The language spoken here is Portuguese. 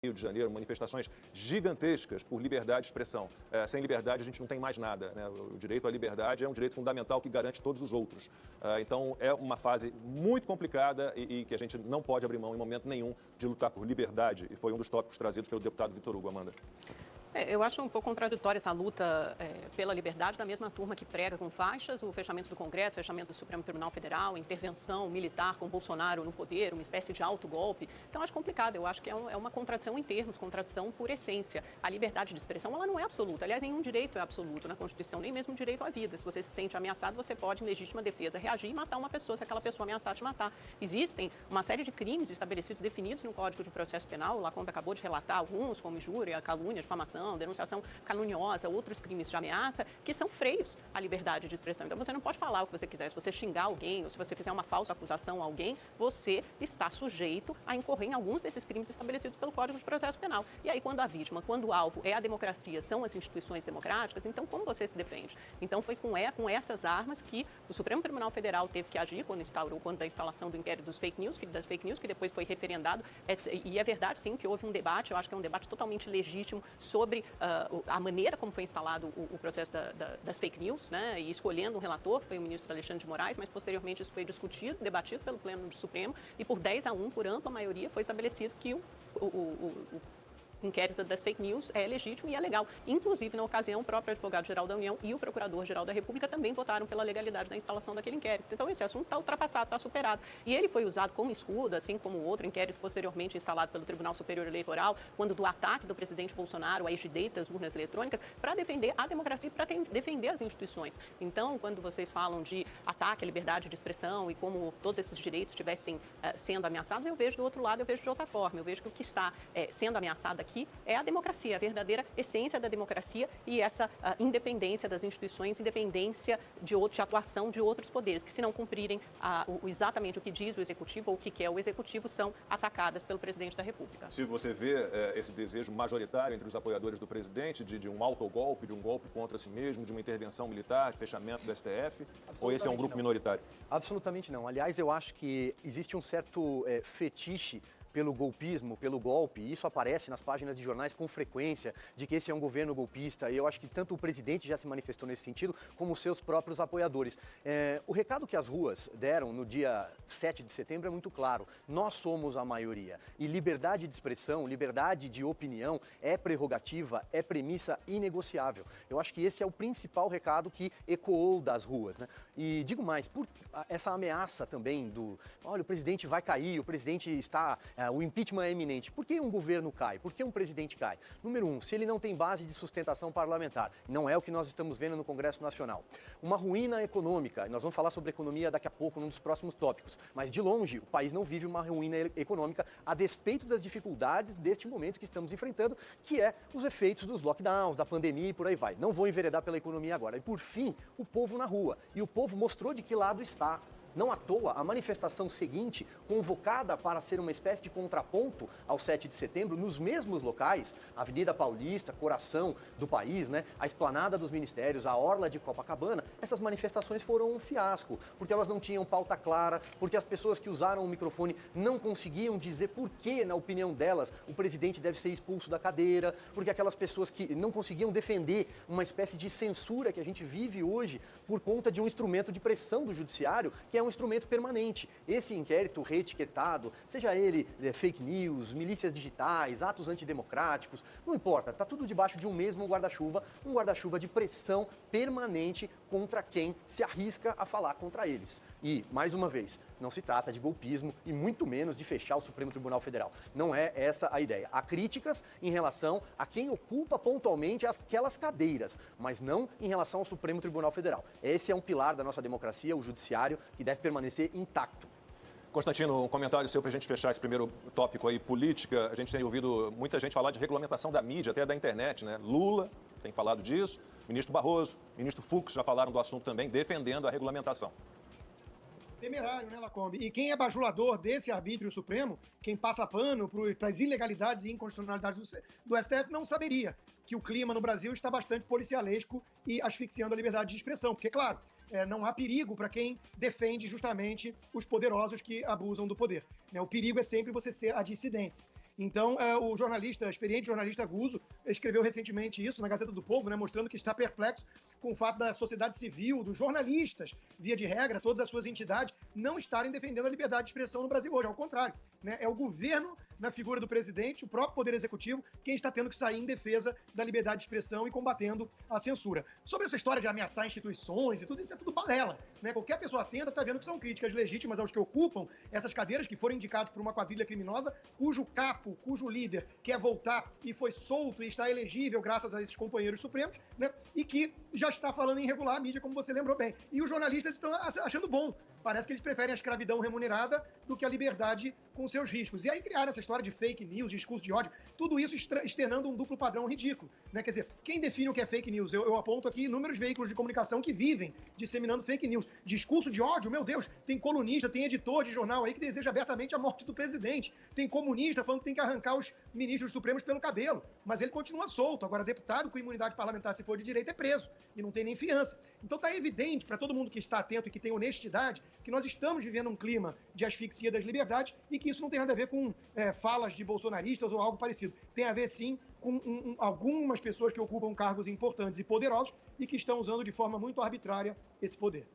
Rio de Janeiro, manifestações gigantescas por liberdade de expressão. Sem liberdade a gente não tem mais nada, né? O direito à liberdade é um direito fundamental que garante todos os outros. Então é uma fase muito complicada e que a gente não pode abrir mão em momento nenhum de lutar por liberdade, e foi um dos tópicos trazidos pelo deputado Vitor Hugo. Amanda. Eu acho um pouco contraditória essa luta pela liberdade da mesma turma que prega com faixas o fechamento do Congresso, o fechamento do Supremo Tribunal Federal, intervenção militar com Bolsonaro no poder, uma espécie de autogolpe. Então, acho complicado. Eu acho que é uma contradição em termos, contradição por essência. A liberdade de expressão, ela não é absoluta. Aliás, nenhum direito é absoluto na Constituição, nem mesmo o direito à vida. Se você se sente ameaçado, você pode, em legítima defesa, reagir e matar uma pessoa se aquela pessoa ameaçar te matar. Existem uma série de crimes estabelecidos, definidos no Código de Processo Penal. O Lacombe acabou de relatar alguns, como injúria, calúnia, difamação, denunciação caluniosa, outros crimes de ameaça, que são freios à liberdade de expressão. Então, você não pode falar o que você quiser. Se você xingar alguém ou se você fizer uma falsa acusação a alguém, você está sujeito a incorrer em alguns desses crimes estabelecidos pelo Código de Processo Penal. E aí, quando a vítima, quando o alvo é a democracia, são as instituições democráticas, então como você se defende? Então, foi com essas armas que o Supremo Tribunal Federal teve que agir quando da instalação do inquérito das fake news, que depois foi referendado. E é verdade, sim, que houve um debate, eu acho que é um debate totalmente legítimo sobre a maneira como foi instalado o processo das fake news, né? E escolhendo um relator, foi o ministro Alexandre de Moraes, mas posteriormente isso foi discutido, debatido pelo Pleno do Supremo e por 10-1, por ampla maioria, foi estabelecido que o inquérito das fake news é legítimo e é legal. Inclusive, na ocasião, o próprio advogado-geral da União e o procurador-geral da República também votaram pela legalidade da instalação daquele inquérito. Então, esse assunto está ultrapassado, está superado. E ele foi usado como escudo, assim como o outro inquérito posteriormente instalado pelo Tribunal Superior Eleitoral, quando do ataque do presidente Bolsonaro à rigidez das urnas eletrônicas, para defender a democracia e para defender as instituições. Então, quando vocês falam de ataque à liberdade de expressão e como todos esses direitos estivessem sendo ameaçados, eu vejo do outro lado, eu vejo de outra forma. Eu vejo que o que está sendo ameaçado aqui é a democracia, a verdadeira essência da democracia e essa independência das instituições, independência de atuação de outros poderes, que se não cumprirem exatamente o que diz o Executivo ou o que quer o Executivo, são atacadas pelo Presidente da República. Se você vê esse desejo majoritário entre os apoiadores do presidente de um autogolpe, de um golpe contra si mesmo, de uma intervenção militar, de fechamento do STF, ou esse é um grupo minoritário? Absolutamente não. Aliás, eu acho que existe um certo fetiche pelo golpismo, pelo golpe, e isso aparece nas páginas de jornais com frequência, de que esse é um governo golpista, e eu acho que tanto o presidente já se manifestou nesse sentido, como os seus próprios apoiadores. O recado que as ruas deram no dia 7 de setembro é muito claro: nós somos a maioria, e liberdade de expressão, liberdade de opinião é prerrogativa, é premissa inegociável. Eu acho que esse é o principal recado que ecoou das ruas, né? E digo mais, por essa ameaça também olha, o presidente vai cair, o presidente está... o impeachment é iminente. Por que um governo cai? Por que um presidente cai? Número 1, se ele não tem base de sustentação parlamentar. Não é o que nós estamos vendo no Congresso Nacional. Uma ruína econômica. Nós vamos falar sobre economia daqui a pouco, num dos próximos tópicos. Mas, de longe, o país não vive uma ruína econômica a despeito das dificuldades deste momento que estamos enfrentando, que é os efeitos dos lockdowns, da pandemia e por aí vai. Não vou enveredar pela economia agora. E, por fim, o povo na rua. E o povo mostrou de que lado está. Não à toa, a manifestação seguinte, convocada para ser uma espécie de contraponto ao 7 de setembro, nos mesmos locais, Avenida Paulista, coração do país, né, a Esplanada dos Ministérios, a Orla de Copacabana, essas manifestações foram um fiasco, porque elas não tinham pauta clara, porque as pessoas que usaram o microfone não conseguiam dizer por que, na opinião delas, o presidente deve ser expulso da cadeira, porque aquelas pessoas que não conseguiam defender uma espécie de censura que a gente vive hoje por conta de um instrumento de pressão do judiciário, que é um instrumento permanente. Esse inquérito reetiquetado, seja ele fake news, milícias digitais, atos antidemocráticos, não importa, está tudo debaixo de um mesmo guarda-chuva, um guarda-chuva de pressão permanente contra quem se arrisca a falar contra eles. E, mais uma vez, não se trata de golpismo e muito menos de fechar o Supremo Tribunal Federal. Não é essa a ideia. Há críticas em relação a quem ocupa pontualmente aquelas cadeiras, mas não em relação ao Supremo Tribunal Federal. Esse é um pilar da nossa democracia, o judiciário, que deve permanecer intacto. Constantino, um comentário seu para a gente fechar esse primeiro tópico aí, política. A gente tem ouvido muita gente falar de regulamentação da mídia, até da internet, né? Lula tem falado disso, ministro Barroso, ministro Fux já falaram do assunto também, defendendo a regulamentação. Temerário, né, Lacombe? E quem é bajulador desse arbítrio supremo, quem passa pano para as ilegalidades e inconstitucionalidades do STF, não saberia que o clima no Brasil está bastante policialesco e asfixiando a liberdade de expressão. Porque, claro, não há perigo para quem defende justamente os poderosos que abusam do poder. O perigo é sempre você ser a dissidência. Então, o experiente jornalista Guzzo, escreveu recentemente isso na Gazeta do Povo, né, mostrando que está perplexo com o fato da sociedade civil, dos jornalistas, via de regra, todas as suas entidades, não estarem defendendo a liberdade de expressão no Brasil hoje. Ao contrário, né, é o governo, na figura do presidente, o próprio Poder Executivo, quem está tendo que sair em defesa da liberdade de expressão e combatendo a censura. Sobre essa história de ameaçar instituições e tudo isso, é tudo balela, né? Qualquer pessoa atenta está vendo que são críticas legítimas aos que ocupam essas cadeiras, que foram indicados por uma quadrilha criminosa, cujo capo, cujo líder quer voltar e foi solto e está elegível graças a esses companheiros supremos, né? E que já está falando em regular a mídia, como você lembrou bem. E os jornalistas estão achando bom. Parece que eles preferem a escravidão remunerada do que a liberdade com seus riscos. E aí criaram essa história de fake news, discurso de ódio, tudo isso externando um duplo padrão ridículo, né? Quer dizer, quem define o que é fake news? Eu aponto aqui inúmeros veículos de comunicação que vivem disseminando fake news. Discurso de ódio, meu Deus, tem colunista, tem editor de jornal aí que deseja abertamente a morte do presidente. Tem comunista falando que tem que arrancar os ministros supremos pelo cabelo, mas ele continua solto. Agora, deputado com imunidade parlamentar, se for de direita, é preso e não tem nem fiança. Então está evidente para todo mundo que está atento e que tem honestidade que nós estamos vivendo um clima de asfixia das liberdades e que isso não tem nada a ver com falas de bolsonaristas ou algo parecido. Tem a ver, sim, com algumas pessoas que ocupam cargos importantes e poderosos e que estão usando de forma muito arbitrária esse poder.